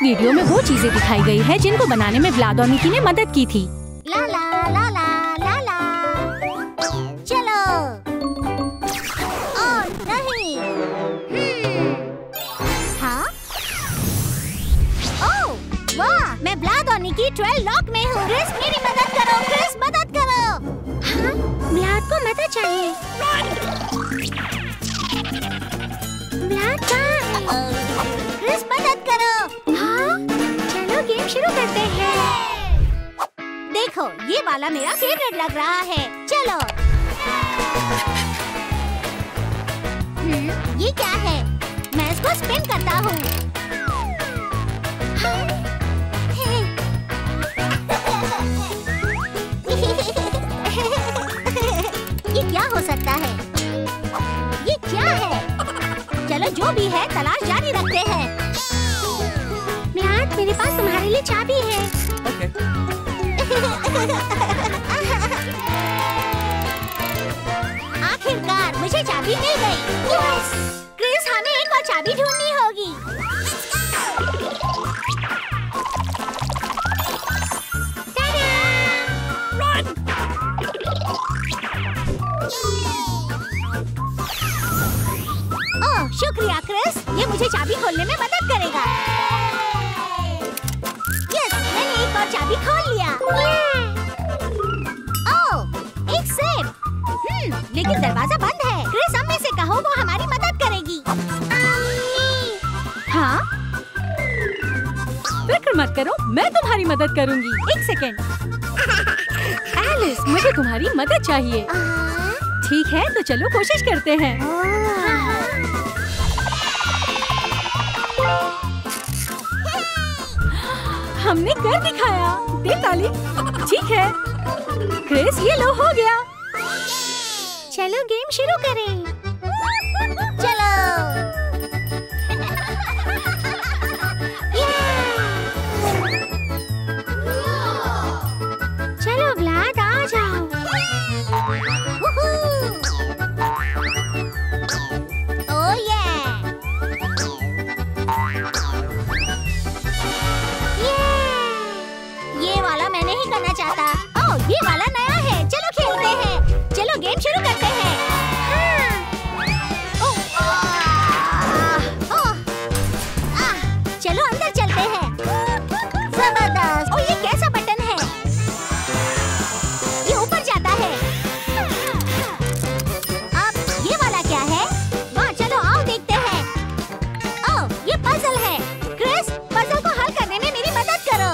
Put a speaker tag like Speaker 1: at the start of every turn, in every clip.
Speaker 1: इस वीडियो में वो चीजें दिखाई गई है जिनको बनाने में व्लाद और निकी ने मदद की थी।
Speaker 2: ला ला ला ला ला ला। चलो। और नहीं। हाँ? ओह, वाह! मैं व्लाद और निकी 12 लॉक में हूँ। क्रिस, मेरी मदद करो। क्रिस, मदद करो। हाँ? व्लाद को मदद चाहिए। व्लाद कहाँ है? क्रिस, मदद करो। हाँ? चलो गेम शुरू करते हैं। देखो, ये वाला मेरा फेवरेट लग रहा है। चलो। ये क्या है? मैं इसको स्पिन करता हूँ। ये क्या हो सकता है? ये क्या है? चलो, जो भी है तलाश जारी रखते हैं। व्लाद, मेरे पास तुम्हारे लिए चाबी है। आखिरकार मुझे चाबी मिल गई। यस! क्रिस, हमें एक और चाबी ढूंढनी होगी। ओह, शुक्रिया क्रिस, ये मुझे चाबी खोलने में मदद करेगा। यस, मैंने एक और चाबी खोल लिया। ओह, एक सेफ। लेकिन दरवाजा बंद है। क्रिस, अम्मी से कहो, वो हमारी मदद करेगी।
Speaker 1: हाँ? फिक्र मत करो, मैं तुम्हारी मदद करूंगी। एक सेकेंड। एलिस, मुझे तुम्हारी मदद चाहिए। ठीक है, तो चलो कोशिश करते हैं। हमने कर दिखाया। दे ताली। ठीक है क्रिस, ये लो, हो गया।
Speaker 2: चलो गेम शुरू करें। चलो। चलो व्लाद, आ जाओ। ओह ये वाला मैं नहीं करना चाहता। ओह, ये वाला नया है। चलो खेलते हैं। चलो गेम शुरू करते हैं। चलो अंदर चलते हैं। जबरदस्त। ओह, ये कैसा बटन है? ये ऊपर जाता है। अब ये वाला क्या है? वाह, चलो आओ देखते हैं। ओह, ये पजल है। क्रिस, पजल को हल करने में मेरी मदद करो।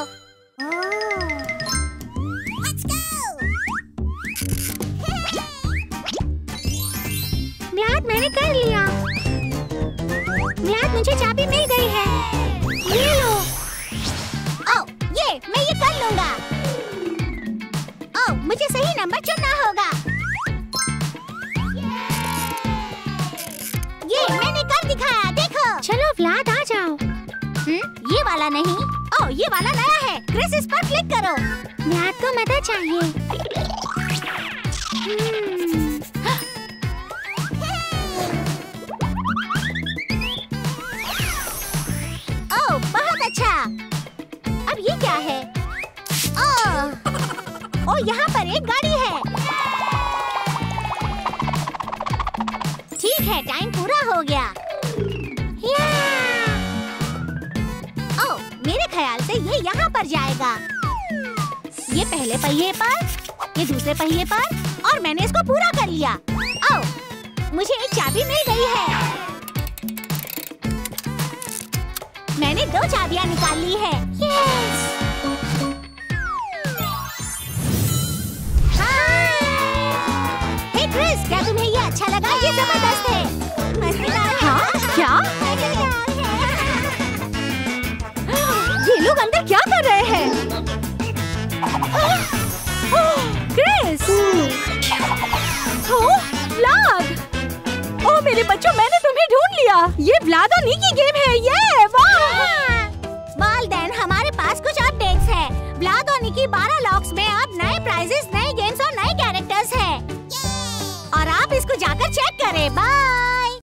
Speaker 2: व्लाद, मैंने कर लिया। व्लाद, मुझे चाबी मिल गई है। ये लो। ओह, मैं ये कर लूंगा। ओह, मुझे सही नंबर चुनना होगा। ये मैंने कर दिखाया, देखो। चलो व्लाद, आ जाओ। ये वाला नहीं। ओह, ये वाला नया है। क्रिस, इस पर क्लिक करो। व्लाद को मदद चाहिए। ओह, बहुत अच्छा। अब ये क्या है? ओह, यहाँ पर एक गाड़ी है। ठीक है, टाइम पूरा हो गया। ओह, मेरे ख्याल से ये यहाँ पर जाएगा। ये पहले पहिए पर, ये दूसरे पहिए पर, और मैंने इसको पूरा कर लिया। ओह, मुझे एक चाबी मिल गई है। मैंने 2 चाबियां निकाल ली है। यस! हे क्रिस, क्या तुम्हें ये अच्छा लगा? ये जबरदस्त है। मजेदार है।
Speaker 1: हाँ? क्या? ये लोग अंदर क्या कर रहे हैं? क्रिस! ओह, व्लाद! ओह मेरे बच्चों, मैंने तुम्हें ढूंढ लिया। ये व्लाद और निकी गेम है। ये वाह!
Speaker 2: वालदैन, हमारे पास कुछ अपडेट्स है। व्लाद और निकी 12 लॉक्स में अब नए प्राइजेस, नए गेम्स और नए कैरेक्टर्स हैं। और आप इसको जाकर चेक करें। बाय।